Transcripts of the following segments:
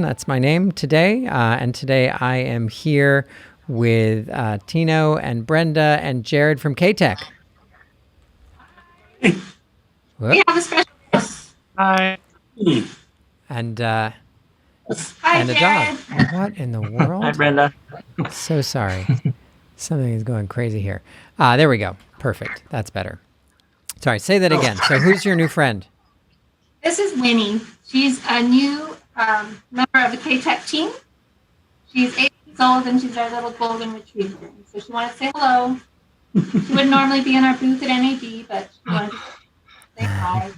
That's my name today. And today I am here with Tino and Brenda and Jared from K-Tek. We have a special guest. Hi. And Hi, and a dog. Jared. What in the world? Hi, Brenda. So sorry. Something is going crazy here. There we go. Perfect. That's better. Sorry, say that again. So who's your new friend? This is Winnie. She's a new member of the K-Tek team. She's 8 years old and she's our little golden retriever. So she wanted to say hello. She would normally be in our booth at NAB, but she wanted to say hi.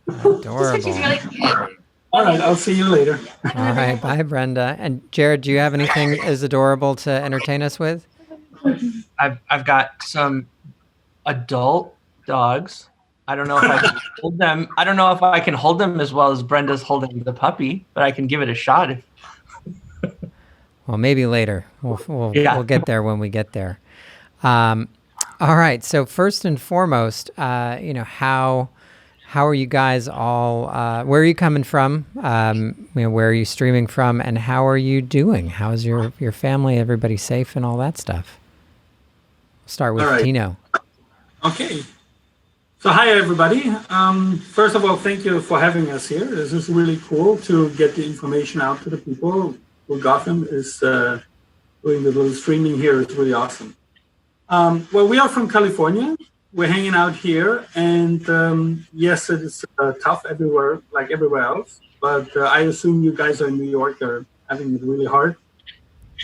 Adorable. She's really cute. All right, I'll see you later. All right, bye, Brenda. And Jared, do you have anything as adorable to entertain us with? I've got some adult dogs. I don't know if I can hold them. I don't know if I can hold them as well as Brenda's holding the puppy, but I can give it a shot. Well, maybe later. We'll get there when we get there. All right. So first and foremost, how are you guys all? Where are you coming from? Where are you streaming from, and how are you doing? How's your family? Everybody safe and all that stuff? Start with Tino. Okay. So hi, everybody. First of all, thank you for having us here. This is really cool to get the information out to the people. Who Gotham is doing the little streaming here. It's really awesome. Well, we are from California. We're hanging out here, and yes, it is tough everywhere, like everywhere else. But I assume you guys are in New York are having it really hard.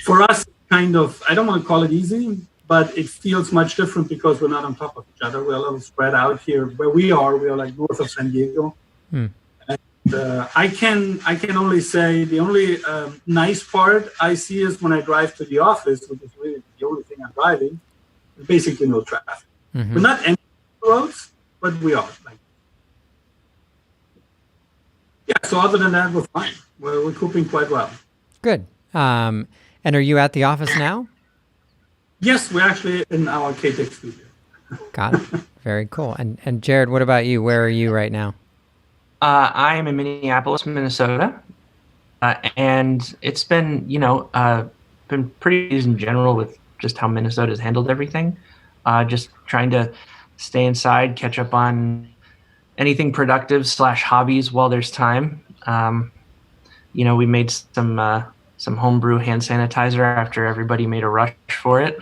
For us, kind of, I don't want to call it easy, but it feels much different because we're not on top of each other. We're a little spread out here. Where we are like north of San Diego. And I can only say the only nice part I see is when I drive to the office, which is really the only thing I'm driving. Basically, no traffic. We're not any roads, but we are. So other than that, we're fine. We're coping quite well. Good. And are you at the office now? Yes, we're actually in our K-Tek studio. Got it. Very cool. And Jared, what about you? Where are you right now? I am in Minneapolis, Minnesota, and it's been, been pretty easy in general with just how Minnesota has handled everything. Just trying to stay inside, catch up on anything productive / hobbies while there's time. We made some homebrew hand sanitizer after everybody made a rush for it.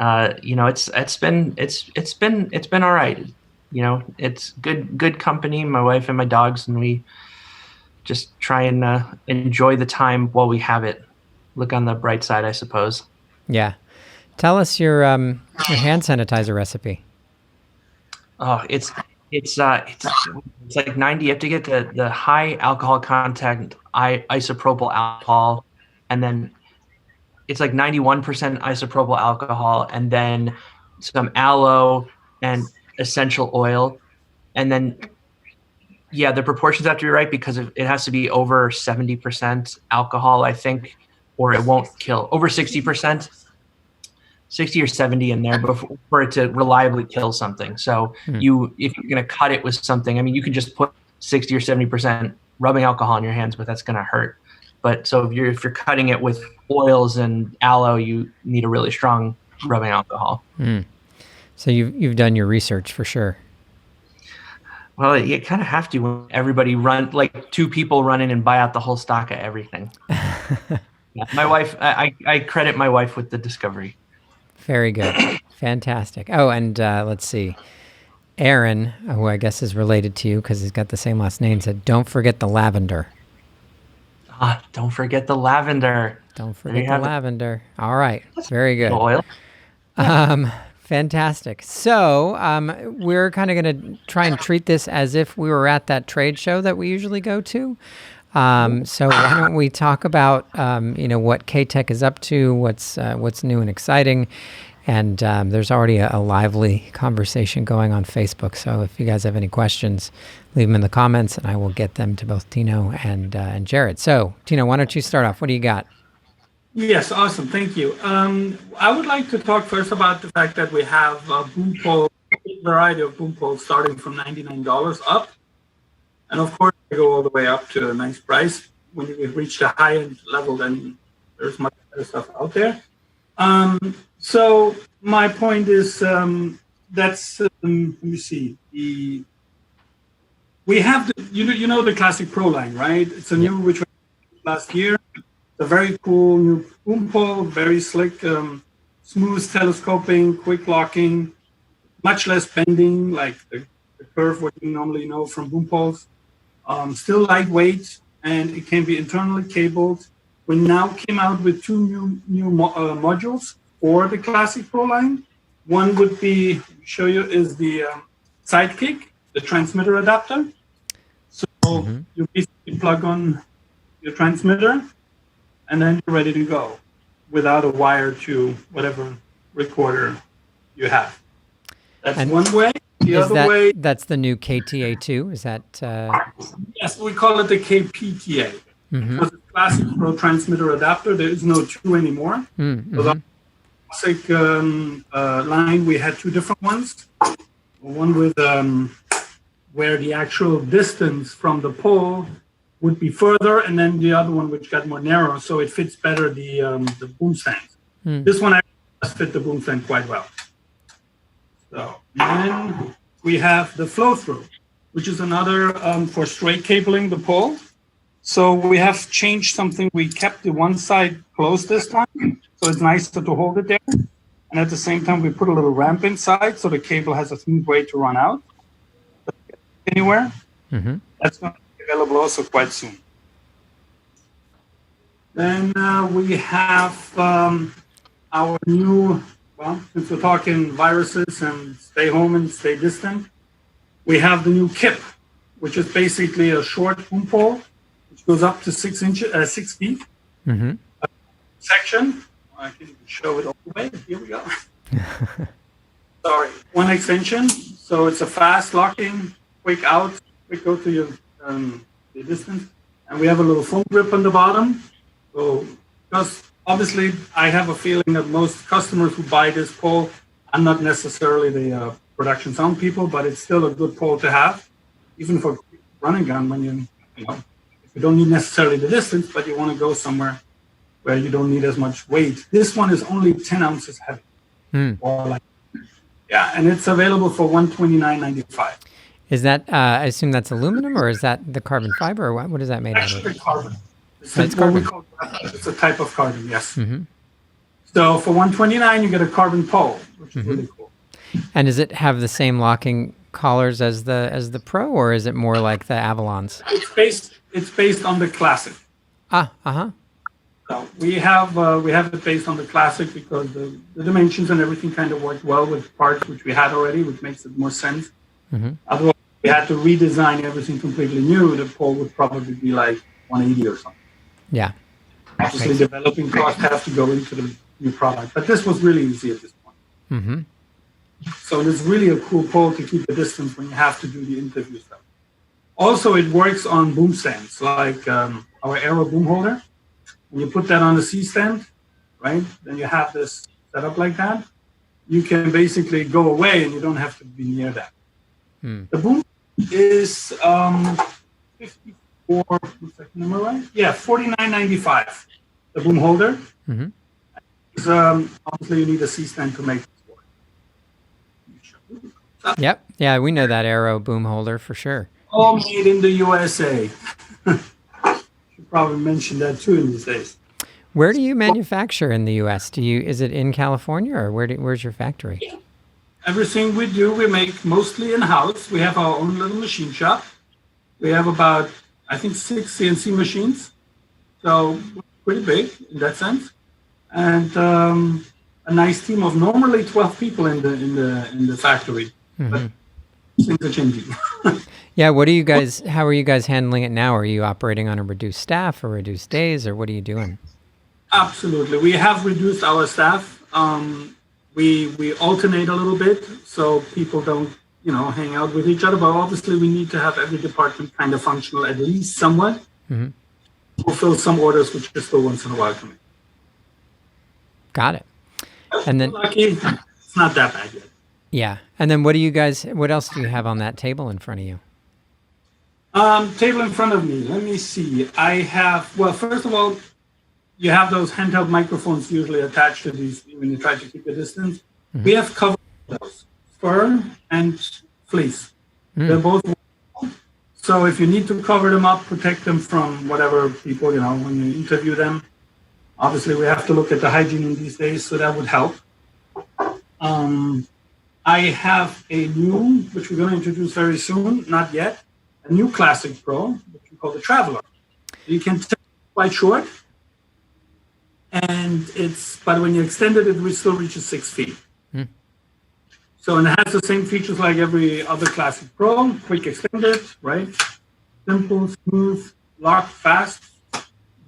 It's been all right. It's good company, my wife and my dogs, and we just try and enjoy the time while we have it. Look on the bright side, I suppose. Yeah. Tell us your hand sanitizer recipe. Oh, it's like 90. You have to get the high alcohol content isopropyl alcohol, and then it's like 91% isopropyl alcohol, and then some aloe and essential oil, and then the proportions have to be right because it has to be over 70% alcohol, I think, or it won't kill. Over 60%, 60 or 70 in there for it to reliably kill something. So if you're going to cut it with something, I mean, you can just put 60 or 70% rubbing alcohol in your hands, but that's going to hurt. But so if you're cutting it with oils and aloe, you need a really strong rubbing alcohol. So you've done your research for sure. Well, you kind of have to when everybody like two people run in and buy out the whole stock of everything. My wife, I credit my wife with the discovery. Very good. Fantastic. Oh, and let's see. Aaron, who I guess is related to you because he's got the same last name, said, don't forget the lavender. Don't forget the lavender. Don't forget the lavender. All right. Very good. Oil. Fantastic. So we're kind of going to try and treat this as if we were at that trade show that we usually go to. So why don't we talk about, what K-Tek is up to, what's new and exciting. And there's already a lively conversation going on Facebook. So if you guys have any questions, leave them in the comments and I will get them to both Tino and Jared. So Tino, why don't you start off? What do you got? Yes, awesome. Thank you. I would like to talk first about the fact that we have a boom pole, a variety of boom poles starting from $99 up. And of course, they go all the way up to a nice price. when you reach the high end level, then there's much better stuff out there. So my point is that's let me see. We have the you know the Classic Pro line, right? It's a new which was last year. It's a very cool new boom pole, very slick, smooth telescoping, quick locking, much less bending like the curve what you normally know from boom poles. Still lightweight, and it can be internally cabled. We now came out with two new modules for the Classic Pro line. One would be show you is the Sidekick, the transmitter adapter. So you basically plug on your transmitter, and then you're ready to go without a wire to whatever recorder you have. That's one way. The other way. That's the new KTA2. Is that? Yes, we call it the KPTA. Because the Classic Pro transmitter adapter, there is no 2 anymore. So the Classic line, we had 2 different ones. One with where the actual distance from the pole would be further, and then the other one which got more narrow, so it fits better the boom stand. This one actually does fit the boom stand quite well. So then we have the flow through, which is another for straight cabling the pole. So we have changed something. We kept the one side closed this time, so it's nicer to hold it there. And at the same time, we put a little ramp inside, so the cable has a smooth way to run out anywhere. That's going to be available also quite soon. Then we have our new, well, since we're talking viruses and stay home and stay distant, we have the new KIP, which is basically a short boom pole, which goes up to 6 feet. Section. I can show it all the way. Here we go. Sorry. One extension. So it's a fast locking, quick out, quick go to your distance. And we have a little foam grip on the bottom. So because obviously I have a feeling that most customers who buy this pole are not necessarily the production sound people, but it's still a good pole to have, even for running gun when you don't need necessarily the distance, but you want to go somewhere where you don't need as much weight. This one is only 10 ounces heavy. And it's available for $129.95. Is that, I assume that's aluminum, or is that the carbon fiber, or what is that made out of? Actually, carbon. It's carbon. It's a type of carbon, yes. So for $129, you get a carbon pole, which is really cool. And does it have the same locking collars as the Pro, or is it more like the Avalons? It's based on the Classic. So we have it based on the Classic because the dimensions and everything kind of worked well with parts which we had already, which makes it more sense. Otherwise, if we had to redesign everything completely new, the pole would probably be like 180 or something. Yeah. Obviously, developing costs have to go into the new product, but this was really easy at this point. So it's really a cool pole to keep the distance when you have to do the interview stuff. Also, it works on boom stands, like our Aero boom holder. When you put that on the C stand, right, then you have this set up like that. You can basically go away and you don't have to be near that. The boom is 54, am I right? Yeah, $49.95. The boom holder. Obviously, you need a C stand to make this work. Yep. Yeah, we know that Aero boom holder for sure. All made in the USA. Should probably mention that too in these days. Where do you manufacture in the U.S.? Is it in California, or where's your factory? Everything we do, we make mostly in-house. We have our own little machine shop. We have about, I think, 6 CNC machines. So pretty big in that sense. And a nice team of normally 12 people in the factory. But things are changing. Yeah, how are you guys handling it now? Are you operating on a reduced staff or reduced days, or what are you doing? Absolutely. We have reduced our staff. We alternate a little bit so people don't, hang out with each other. But obviously, we need to have every department kind of functional at least somewhat. Fulfill some orders, which is still once in a while coming. Got it. And then lucky, it's not that bad yet. Yeah. And then what else do you have on that table in front of you? Table in front of me. Let me see. I have, well, first of all, you have those handheld microphones usually attached to these when you try to keep a distance. Mm-hmm. We have covered those, fur and fleece. They're both. So if you need to cover them up, protect them from whatever people, when you interview them, obviously we have to look at the hygiene in these days, so that would help. I have a new, which we're going to introduce very soon, not yet, a new Classic Pro, which we call the Traveler. You can take it quite short, and but when you extend it, it still reaches 6 feet. So, and it has the same features like every other Classic Pro, quick extended, right? Simple, smooth, lock fast,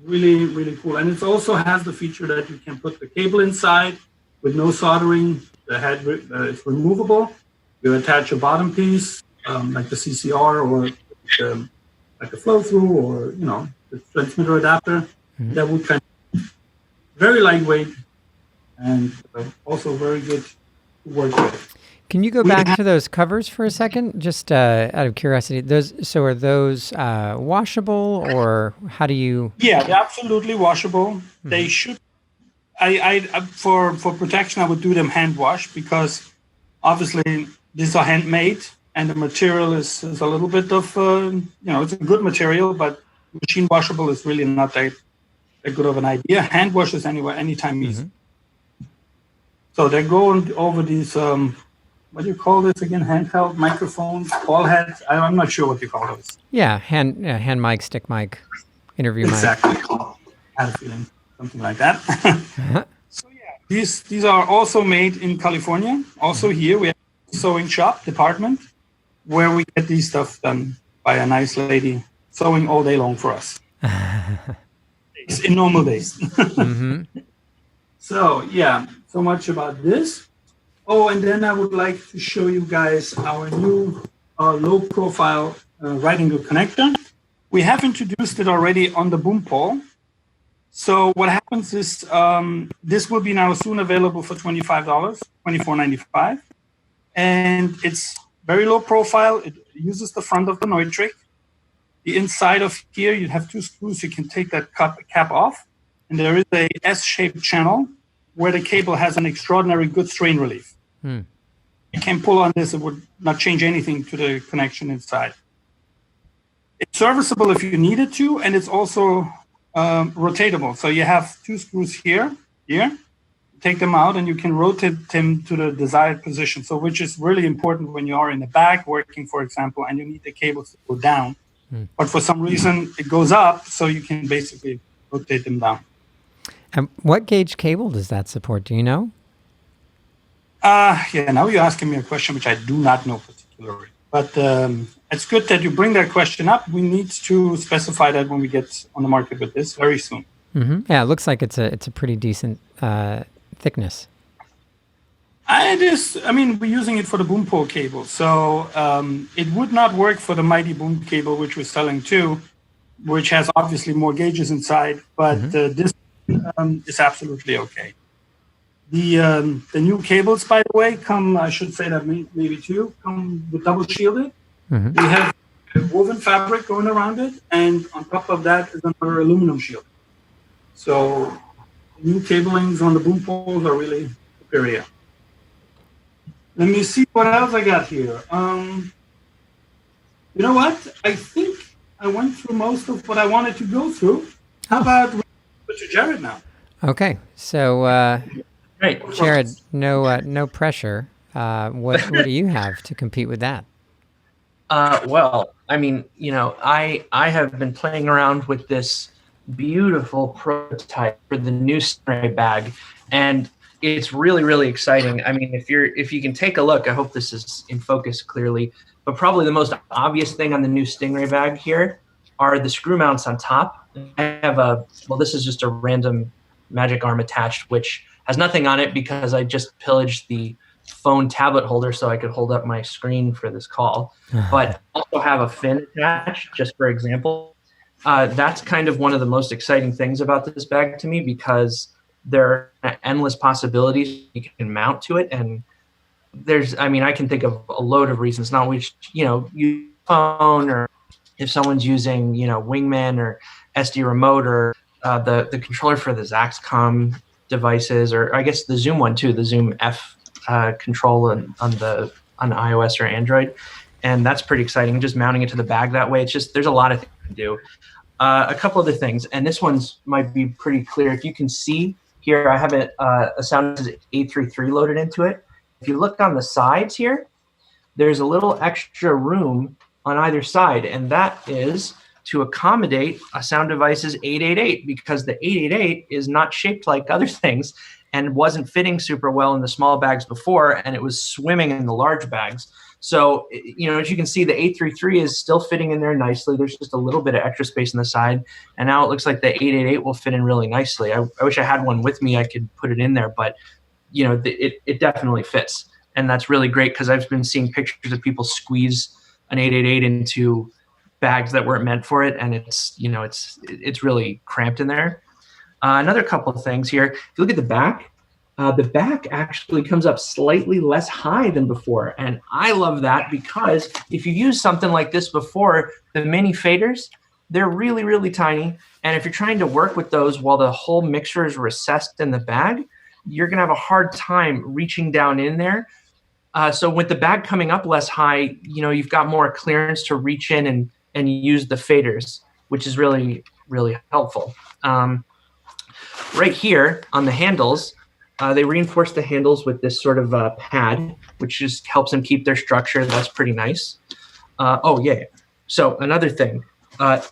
really, really cool. And it also has the feature that you can put the cable inside with no soldering. The head is removable. You attach a bottom piece, like the CCR or like a flow through or, the transmitter adapter. That would kind of very lightweight and also very good to work with. Can you go back to those covers for a second, just out of curiosity? Are those washable, or how do you? Yeah, they're absolutely washable. They should. I for protection, I would do them hand wash because obviously these are handmade and the material is a little bit of it's a good material, but machine washable is really not that good of an idea. Hand wash is anytime easy. So they're going over these. What do you call this again? Handheld microphones, ball heads. I'm not sure what you call those. Yeah, hand mic, stick mic, interview mic. Exactly. I had a feeling something like that. So yeah, these are also made in California. Also here we have a sewing shop department where we get these stuff done by a nice lady sewing all day long for us. In normal days. So yeah, so much about this. Oh, and then I would like to show you guys our new low-profile right-angle connector. We have introduced it already on the boom pole. So what happens is this will be now soon available for $25, $24.95. And it's very low profile. It uses the front of the Neutrik. The inside of here, you have 2 screws. You can take that cap off. And there is a S-shaped channel where the cable has an extraordinary good strain relief. You can pull on this, it would not change anything to the connection inside. It's serviceable if you need it to, and it's also rotatable. So you have 2 screws here, take them out, and you can rotate them to the desired position. So which is really important when you are in the back working, for example, and you need the cables to go down. But for some reason, it goes up, so you can basically rotate them down. And what gauge cable does that support? Do you know? Now you're asking me a question which I do not know particularly. But it's good that you bring that question up. We need to specify that when we get on the market with this very soon. Yeah, it looks like it's a pretty decent thickness. We're using it for the boom pole cable. So it would not work for the Mighty Boom cable, which we're selling too, which has obviously more gauges inside. But this is absolutely okay. The new cables, by the way, I should say that maybe 2, come with double shielded. We have woven fabric going around it, and on top of that is another aluminum shield. So the new cablings on the boom poles are really superior. Let me see what else I got here. You know what? I think I went through most of what I wanted to go through. How about to Jared now? Okay, so Great. Jared, no pressure. What do you have to compete with that? Well, I have been playing around with this beautiful prototype for the new Stingray bag, and it's really, really exciting. I mean, if you can take a look, I hope this is in focus clearly, but probably the most obvious thing on the new Stingray bag here are the screw mounts on top. I have this is just a random magic arm attached, which has nothing on it because I just pillaged the phone tablet holder so I could hold up my screen for this call, but also have a fin attached, just for example. That's kind of one of the most exciting things about this bag to me, because there are endless possibilities you can mount to it. And I can think of a load of reasons, not which, use phone or if someone's using, Wingman or SD remote or the controller for the Zaxcom devices, or I guess the Zoom one too, the Zoom F control on iOS or Android. And that's pretty exciting. Just mounting it to the bag that way. It's just, there's a lot of things to do. A couple other things, and this one's might be pretty clear. If you can see here, I have a sound 833 loaded into it. If you look on the sides here, there's a little extra room on either side, and that is to accommodate a sound device's 888, because the 888 is not shaped like other things and wasn't fitting super well in the small bags before, and it was swimming in the large bags. So, as you can see, the 833 is still fitting in there nicely. There's just a little bit of extra space on the side. And now it looks like the 888 will fit in really nicely. I wish I had one with me. I could put it in there, but, it definitely fits. And that's really great, because I've been seeing pictures of people squeeze an 888 into bags that weren't meant for it. And it's really cramped in there. Another couple of things here. If you look at the back actually comes up slightly less high than before. And I love that, because if you use something like this before, the mini faders, they're really, really tiny. And if you're trying to work with those while the whole mixer is recessed in the bag, you're going to have a hard time reaching down in there. So with the bag coming up less high, you've got more clearance to reach in and use the faders, which is really, really helpful. Right here on the handles, they reinforce the handles with this sort of pad, which just helps them keep their structure. That's pretty nice. So another thing,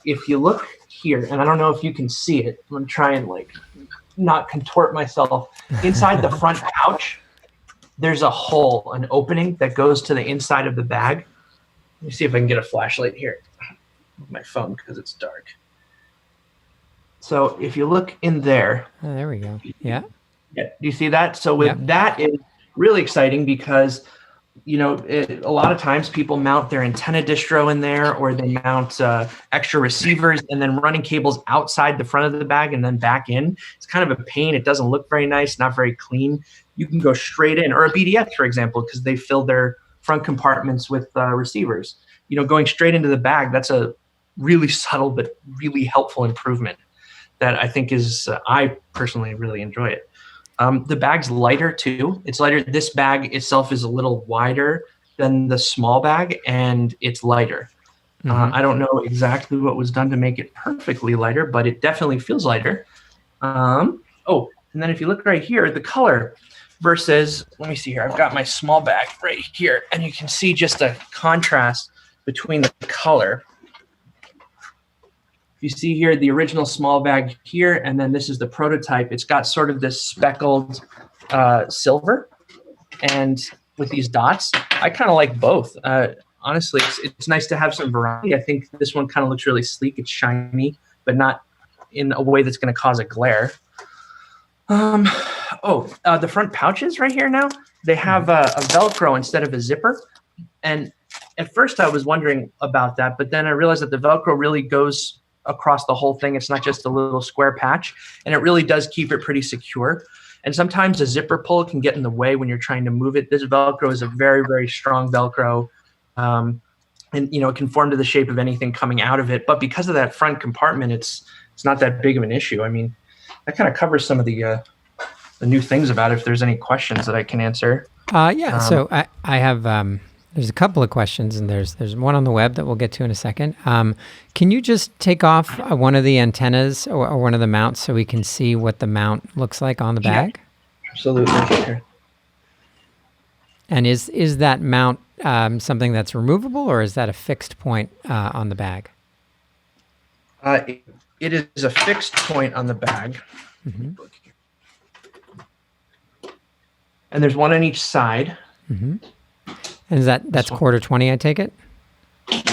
if you look here, and I don't know if you can see it, I'm going to try and not contort myself. Inside the front pouch, there's a hole, an opening that goes to the inside of the bag. Let me see if I can get a flashlight here. My phone, because it's dark. So if you look in there. Oh, there we go. Yeah. Yeah. Do you see that? So that is really exciting, because, a lot of times people mount their antenna distro in there, or they mount extra receivers and then running cables outside the front of the bag and then back in. It's kind of a pain. It doesn't look very nice, not very clean. You can go straight in, or a BDS, for example, because they fill their front compartments with receivers. Going straight into the bag, that's a really subtle but really helpful improvement that I think is, I personally really enjoy it. The bag's lighter too. It's lighter. This bag itself is a little wider than the small bag, and it's lighter. Mm-hmm. I don't know exactly what was done to make it perfectly lighter, but it definitely feels lighter. And then if you look right here, the color versus, let me see here. I've got my small bag right here, and you can see just a contrast between the color. You see here the original small bag here, and then this is the prototype. It's got sort of this speckled silver, and with these dots, I kind of like both. Honestly, it's nice to have some variety. I think this one kind of looks really sleek. It's shiny, but not in a way that's going to cause a glare. The front pouches right here now, they have a Velcro instead of a zipper. And at first I was wondering about that, but then I realized that the Velcro really goes across the whole thing. It's not just a little square patch, and it really does keep it pretty secure. And sometimes a zipper pull can get in the way when you're trying to move it. This Velcro is a very, very strong Velcro. And it can form to the shape of anything coming out of it. But because of that front compartment, it's not that big of an issue. I mean, that kind of covers some of the new things about it. If there's any questions that I can answer. So I have there's a couple of questions, and there's one on the web that we'll get to in a second. Can you just take off one of the antennas or one of the mounts so we can see what the mount looks like on the bag? Yeah, absolutely. And is that mount something that's removable, or is that a fixed point on the bag? It is a fixed point on the bag. Mm-hmm. And there's one on each side. Mm-hmm. And that's quarter 20, I take it?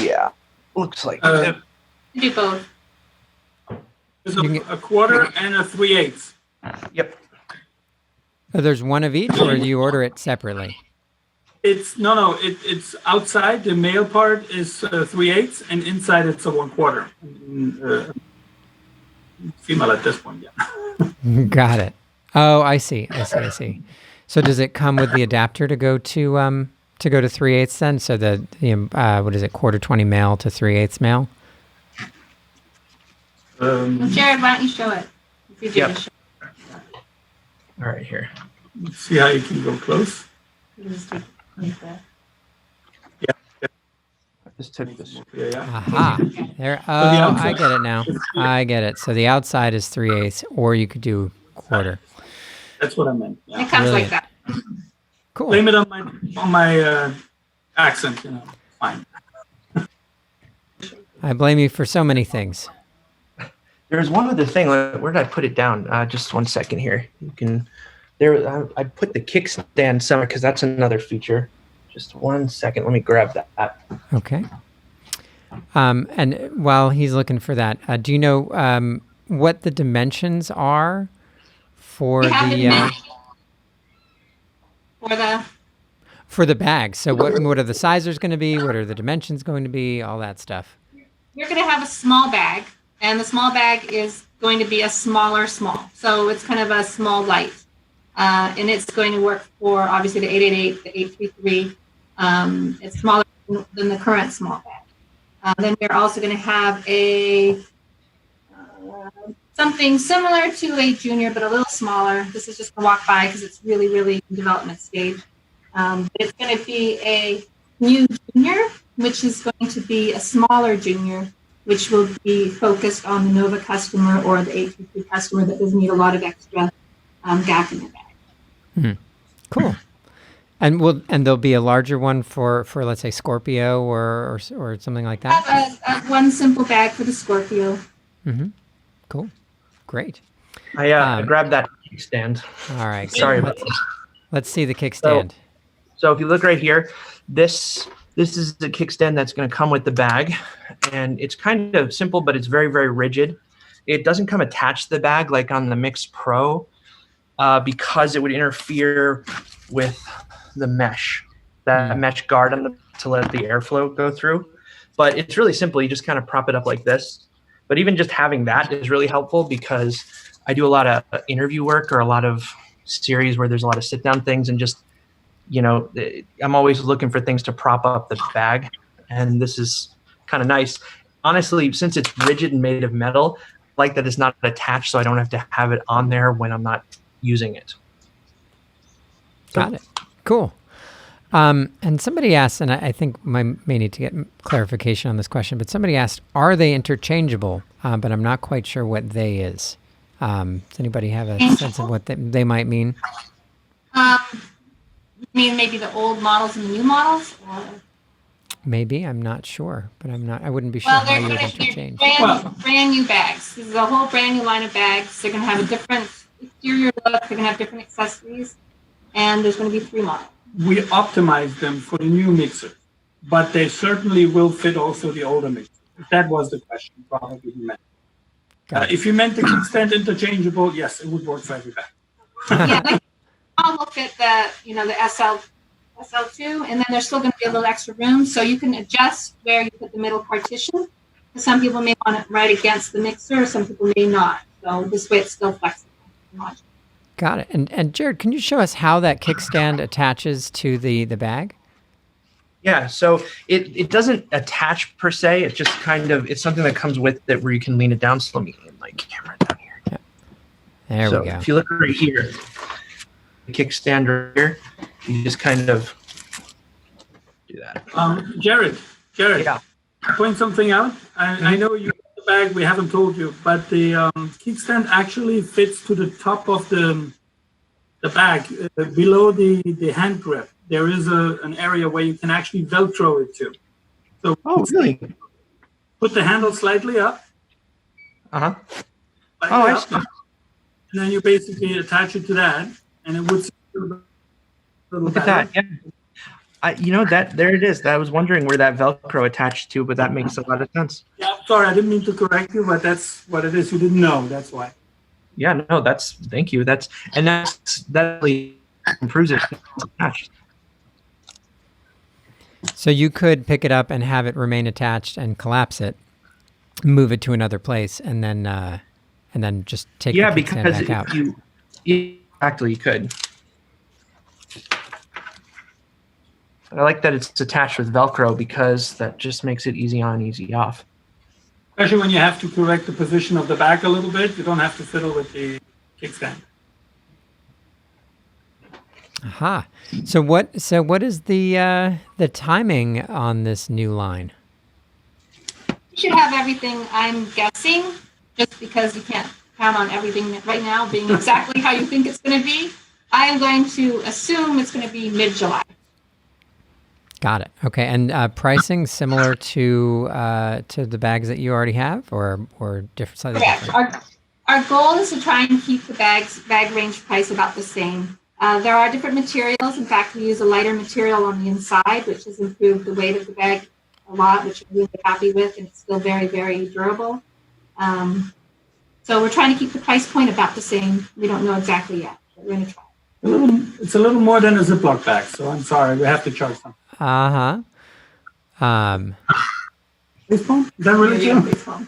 Yeah, looks like You do both. There's a quarter and a 3/8. Yep. Oh, there's one of each, or do you order it separately? It's outside. The male part is 3/8, and inside it's a 1/4. Female at this point, yeah. Got it. Oh, I see. So does it come with the adapter to go to 3/8 then? So what is it, quarter 20 male to 3/8 male? Jared, why don't you show it? It's easier to show. All right, here. Let's see how you can go close. You can just take it like that. Just took this. Yeah. Aha. There. Oh, outside- I get it now. I get it. So the outside is 3/8, or you could do quarter. That's what I meant. Yeah. It comes Brilliant. like that. Cool. Blame it on my accent, Fine. I blame you for so many things. There's one other thing. Where did I put it down? Just 1 second here. You can. There. I put the kickstand somewhere because that's another feature. Just 1 second. Let me grab that. Okay. And while he's looking for that, do you know what the dimensions are for We have the for the bag? So what are the sizes going to be? What are the dimensions going to be? All that stuff. you're going to have a small bag, and the small bag is going to be a smaller small. So it's kind of a small light. And it's going to work for obviously the 888, the 833. It's smaller than the current small bag. Then we're also going to have a something similar to a junior, but a little smaller. This is just to walk by because it's really, really in development stage. It's going to be a new junior, which is going to be a smaller junior, which will be focused on the Nova customer or the 833 customer that doesn't need a lot of extra gap in their bag. Cool. And there'll be a larger one for let's say Scorpio or something like that. Have one simple bag for the Scorpio. Cool. Great. I grabbed that kickstand. All right. Sorry good. about that. Let's see the kickstand. So if you look right here, this is the kickstand that's going to come with the bag, and it's kind of simple, but it's very, very rigid. It doesn't come attached to the bag like on the Mix Pro because it would interfere with the mesh, that mesh guard on to let the airflow go through. But it's really simple. You just kind of prop it up like this. But even just having that is really helpful because I do a lot of interview work or a lot of series where there's a lot of sit down things, and just, I'm always looking for things to prop up the bag. And this is kind of nice. Honestly, since it's rigid and made of metal, I like that it's not attached, so I don't have to have it on there when I'm not using it. Got it. Cool. And somebody asked, and I think I may need to get clarification on this question, but somebody asked, are they interchangeable? But I'm not quite sure what they is. Does anybody have a sense of what they might mean? You mean maybe the old models and the new models? Or? Maybe. I'm not sure, but I wouldn't be sure Well, how they're you would going to be interchange. brand new bags. This is a whole brand new line of bags. They're going to have a different exterior look. They're going to have different accessories. And there's going to be 3 models. We optimized them for the new mixer, but they certainly will fit also the older mixer. If that was the question, probably you meant. If you meant the kickstand interchangeable, yes, it would work for every bag. Yeah, like all will fit the SL2, and then there's still going to be a little extra room, so you can adjust where you put the middle partition. Some people may want it right against the mixer, some people may not. So this way it's still flexible. Got it. And Jared, can you show us how that kickstand attaches to the bag? Yeah, so it doesn't attach per se. It's just it's something that comes with it where you can lean it down. So let me lean my camera down here. Yeah. There we go. If you look right here, the kickstand right here, you just kind of do that. Jared, Yeah. point something out. I know you got the bag, we haven't told you, but the kickstand actually fits to the top of the bag, below the hand grip. There is an area where you can actually Velcro it to. So Really? put the handle slightly up. Uh-huh. Slightly I up, see. and then you basically attach it to that, and it would Look at that. Yeah. There it is. I was wondering where that Velcro attached to, but that makes a lot of sense. Yeah, sorry, I didn't mean to correct you, but that's what it is. You didn't know, that's why. Yeah, no, thank you. That really improves it. It's attached. So you could pick it up and have it remain attached and collapse it, move it to another place, and then just take the kickstand because back out. Exactly, you could. I like that it's attached with Velcro because that just makes it easy on, easy off. Especially when you have to correct the position of the bag a little bit, you don't have to fiddle with the kickstand. Aha. So what is the timing on this new line? You should have everything, I'm guessing, just because you can't count on everything right now being exactly how you think it's going to be. I am going to assume it's going to be mid-July. Got it. Okay, and pricing similar to the bags that you already have, or different, slightly different? Our goal is to try and keep the bag range price about the same. There are different materials. In fact, we use a lighter material on the inside, which has improved the weight of the bag a lot, which I'm really happy with, and it's still very, very durable. So we're trying to keep the price point about the same. We don't know exactly yet, but we're going to try. It's a little more than a Ziploc bag, so I'm sorry, we have to charge them. Baseball? Is that really true? Baseball.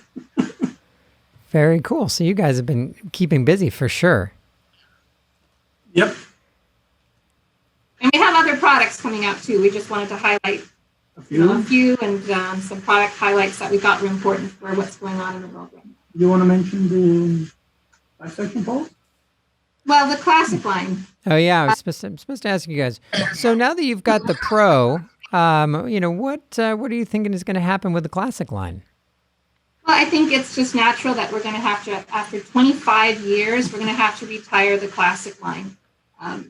Very cool. So you guys have been keeping busy for sure. Yep. And we have other products coming out too. We just wanted to highlight a few and some product highlights that we thought were important for what's going on in the world right now. You want to mention the bisection poles? Well, the classic line. Oh yeah, I was supposed to ask you guys. So now that you've got the Pro, what are you thinking is going to happen with the classic line? Well, I think it's just natural that we're going to have to, after 25 years, we're going to have to retire the classic line.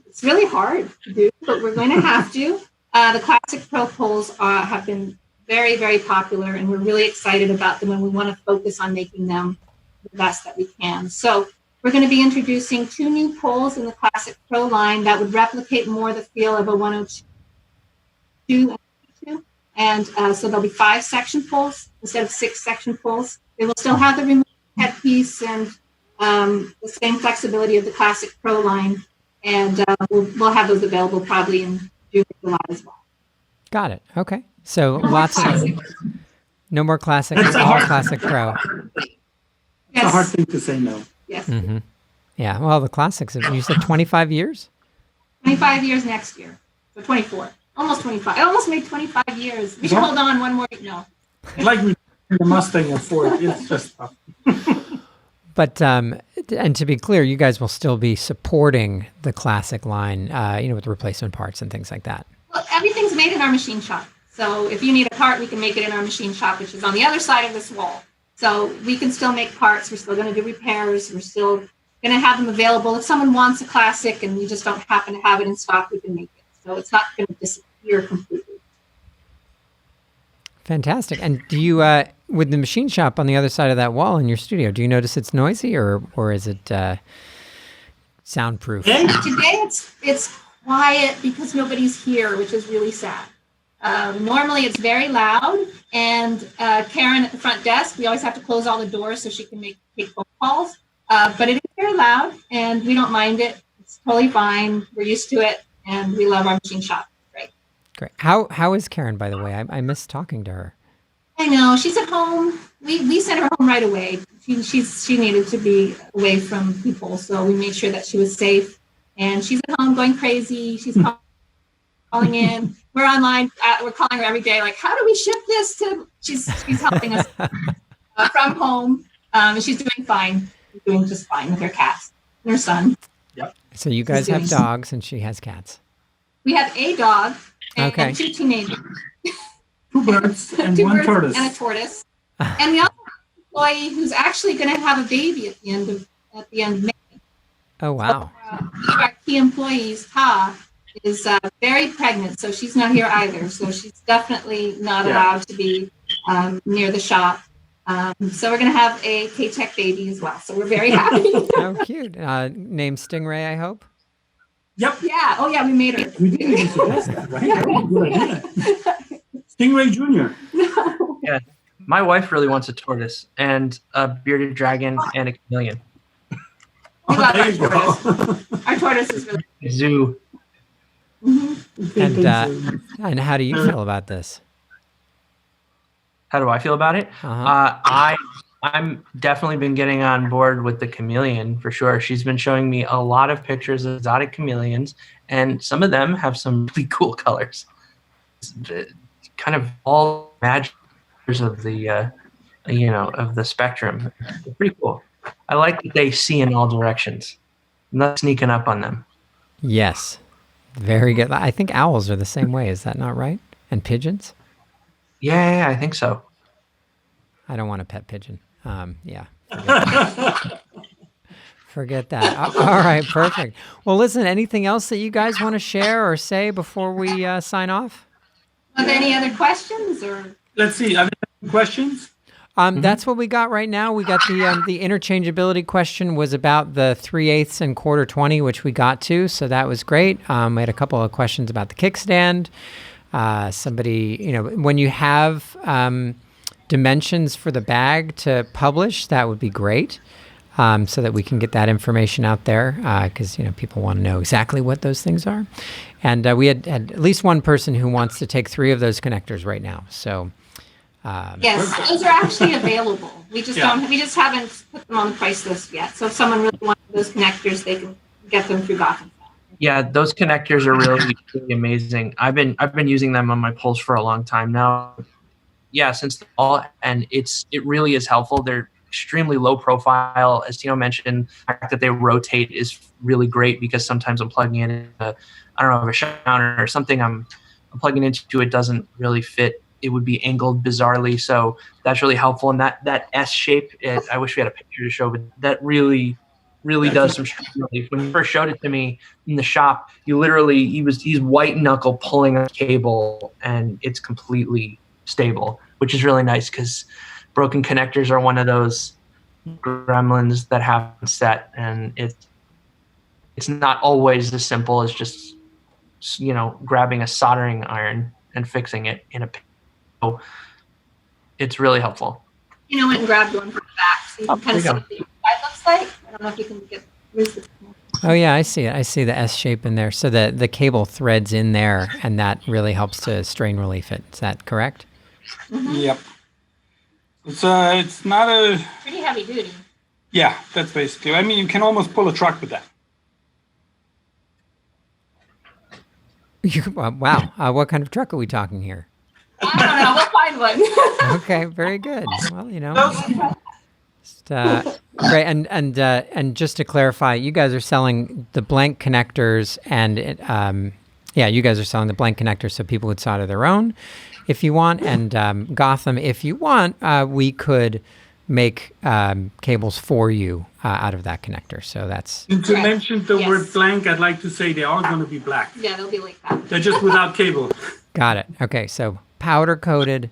It's really hard to do, but we're going to have to. The KlassicPro poles have been very, very popular, and we're really excited about them, and we want to focus on making them the best that we can. So we're going to be introducing 2 new poles in the KlassicPro line that would replicate more the feel of a 102 and so there'll be 5 section poles instead of 6 section poles. They will still have the removable headpiece and the same flexibility of the KlassicPro line, and we'll have those available probably in June or July as well. Got it. Okay. So lots of no more classic, all KlassicPro. It's a hard thing to say no. Yes. Mm-hmm. Yeah. Well, the classics. You said 25 years. 25 years next year. So 24. Almost 25. I almost made 25 years. We should hold on one more. No. Like we the Mustang and Ford. It's just tough. But and to be clear, you guys will still be supporting the classic line, with replacement parts and things like that. Well, everything's made in our machine shop. So if you need a part, we can make it in our machine shop, which is on the other side of this wall. So we can still make parts. We're still going to do repairs. We're still going to have them available. If someone wants a classic and we just don't happen to have it in stock, we can make it. So it's not going to disappear completely. Fantastic. And do you, with the machine shop on the other side of that wall in your studio, do you notice it's noisy or is it soundproof? Today it's quiet because nobody's here, which is really sad. Normally it's very loud, and Karen at the front desk, we always have to close all the doors so she can take phone calls. But it is very loud, and we don't mind it. It's totally fine. We're used to it, and we love our machine shop. Great. How is Karen, by the way? I miss talking to her. I know, she's at home. We sent her home right away. She needed to be away from people, so we made sure that she was safe. And she's at home going crazy. She's calling in. We're online. We're calling her every day. Like, how do we ship this to? She's helping us from home. And she's doing fine. She's doing just fine with her cats and her son. Yep. So you guys have dogs, and she has cats. We have a dog and Okay. 2 teenagers. 2 birds and 2 1 birds tortoise. and a tortoise. And we also have an employee who's actually going to have a baby at the end of May. Oh wow. One of our key employees, Ta, is very pregnant, so she's not here either. So she's definitely not allowed to be near the shop. So we're going to have a K-Tek baby as well. So we're very happy. How cute. Named Stingray, I hope. Yep. Yeah. Oh, yeah. We made her. We didn't even suggest that, right? That was a good idea. Stingray Jr. Yeah, my wife really wants a tortoise and a bearded dragon and a chameleon. We love there our you go. tortoise. Our tortoise is really Zoo. And how do you feel about this? How do I feel about it? I'm definitely been getting on board with the chameleon for sure. She's been showing me a lot of pictures of exotic chameleons, and some of them have some really cool colors. It's kind of all magic of the of the spectrum. They're pretty cool. I like that they see in all directions. I'm not sneaking up on them. Yes. Very good. I think owls are the same way. Is that not right? And pigeons? Yeah, I think so. I don't want a pet pigeon. Yeah. Forget that. All right, perfect. Well, listen, anything else that you guys want to share or say before we sign off? Are there any other questions or? Let's see. Are there any questions? That's what we got right now. We got the interchangeability question was about the 3/8 and quarter 20, which we got to, so that was great. We had a couple of questions about the kickstand. Somebody, when you have dimensions for the bag to publish, that would be great, so that we can get that information out there, because people want to know exactly what those things are. And we had at least one person who wants to take 3 of those connectors right now. So. Yes, those are actually available. We just haven't put them on the price list yet. So if someone really wants those connectors, they can get them through Gotham. Yeah, those connectors are really, really amazing. I've been using them on my poles for a long time now. Yeah, since the fall, and it really is helpful. They're extremely low profile. As Tino mentioned, the fact that they rotate is really great because sometimes I'm plugging in a shouter or something I'm plugging into, it doesn't really fit. It would be angled bizarrely, so that's really helpful. And that S shape, I wish we had a picture to show, but that really does some strain relief. When you first showed it to me in the shop, he's white knuckle pulling a cable, and it's completely stable, which is really nice because broken connectors are one of those gremlins that haven't set, and it's not always as simple as just grabbing a soldering iron and fixing it in a. So it's really helpful. Went and grabbed one from the back, so you can kind of see what the inside looks like. I don't know if you can get this. Oh yeah, I see it. I see the S shape in there. So the cable threads in there, and that really helps to strain relief it. Is that correct? Mm-hmm. Yep. It's not a pretty heavy duty. Yeah, that's basically. I mean, you can almost pull a truck with that. Wow. What kind of truck are we talking here? I don't know. We'll find one. Okay, very good. Well, great. And just to clarify, you guys are selling the blank connectors, and you guys are selling the blank connectors so people would solder their own, if you want. And Gotham, if you want, we could make cables for you out of that connector. So that's. And to mention the word blank, I'd like to say they are going to be black. Yeah, they'll be like that. They're just without cable. Got it. Okay, so powder-coated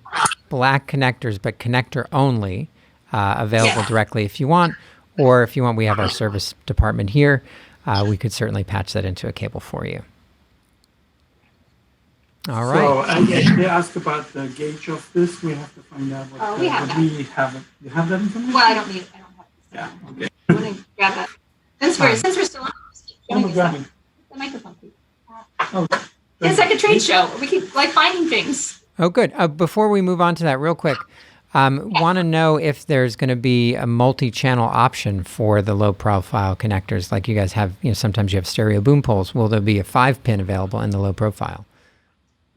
black connectors, but connector only, available directly if you want. Or if you want, we have our service department here. We could certainly patch that into a cable for you. All right. So they asked about the gauge of this. We have to find out what we have. You have that information? Well, I don't need it. I don't have it. Yeah, okay. I'm going to grab that. Since we're still on, the microphone, please. It's like a trade show. We keep finding things. Oh, good. Before we move on to that real quick, want to know if there's going to be a multi-channel option for the low-profile connectors like you guys have. Sometimes you have stereo boom poles. Will there be a 5-pin available in the low profile?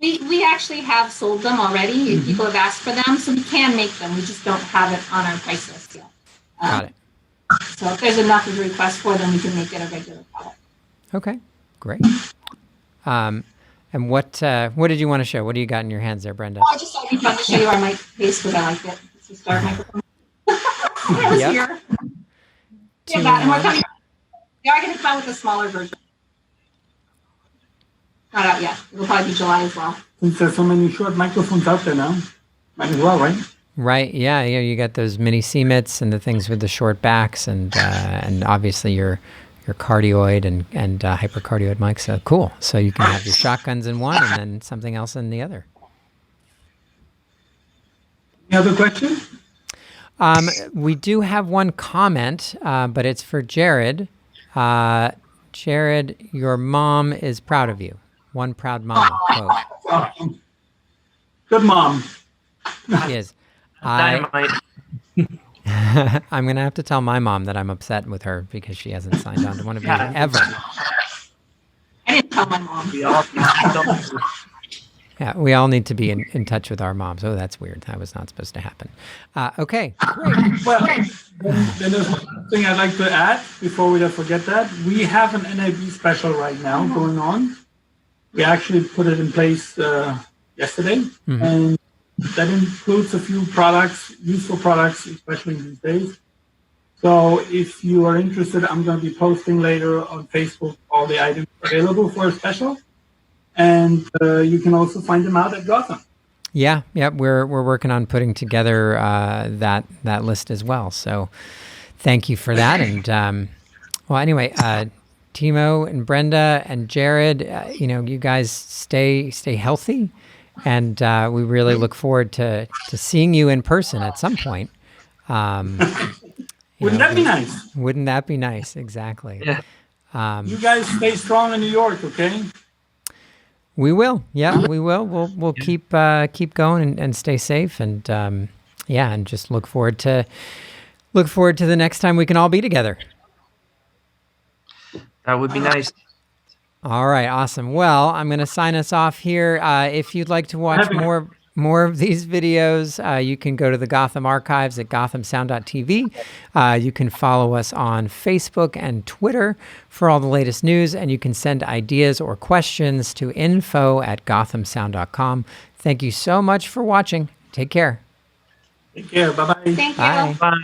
We actually have sold them already. Mm-hmm. People have asked for them, so we can make them. We just don't have it on our price list yet. Got it. So if there's enough of a request for them, we can make it a regular product. Okay, great. And what did you want to show? What do you got in your hands there, Brenda? I just thought it'd be fun to show you our mic case because I liked it. It's a star microphone. It was here. Yeah, and we're coming. We are going to come out with a smaller version. Not out yet. It'll probably be July as well. Since there's so many short microphones out there now, might as well, right? Right. Yeah. You got those mini CMITs and the things with the short backs, and obviously your cardioid and hypercardioid mics. So cool. So you can have your shotguns in one and then something else in the other. Any other questions? We do have one comment, but it's for Jared. Jared, your mom is proud of you. One proud mama quote. Awesome. Good mom. She is. Dynamite. I'm going to have to tell my mom that I'm upset with her because she hasn't signed on to one of you ever. I didn't tell my mom. Yeah, we all need to be in touch with our moms. Oh, that's weird. That was not supposed to happen. Okay, great. Well, then there's one thing I'd like to add before we don't forget that. We have an NAB special right now going on. We actually put it in place yesterday, and that includes a few products, useful products, especially these days. So if you are interested, I'm going to be posting later on Facebook all the items available for a special. And you can also find them out at Gotham. Yeah, we're working on putting together that list as well. So thank you for that. And well, anyway, Timo and Brenda and Jared, you guys stay healthy, and we really look forward to seeing you in person at some point. Wouldn't that be nice? Wouldn't that be nice? Exactly. Yeah. You guys stay strong in New York, okay? We will. Yeah, we will. We'll keep going and stay safe, and and just look forward to the next time we can all be together. That would be nice. All right, awesome. Well, I'm going to sign us off here. If you'd like to watch more of these videos, you can go to the Gotham archives at gothamsound.tv. You can follow us on Facebook and Twitter for all the latest news, and you can send ideas or questions to info@gothamsound.com. Thank you so much for watching. Take care. Take care. Bye-bye. Thank you. Bye. Bye.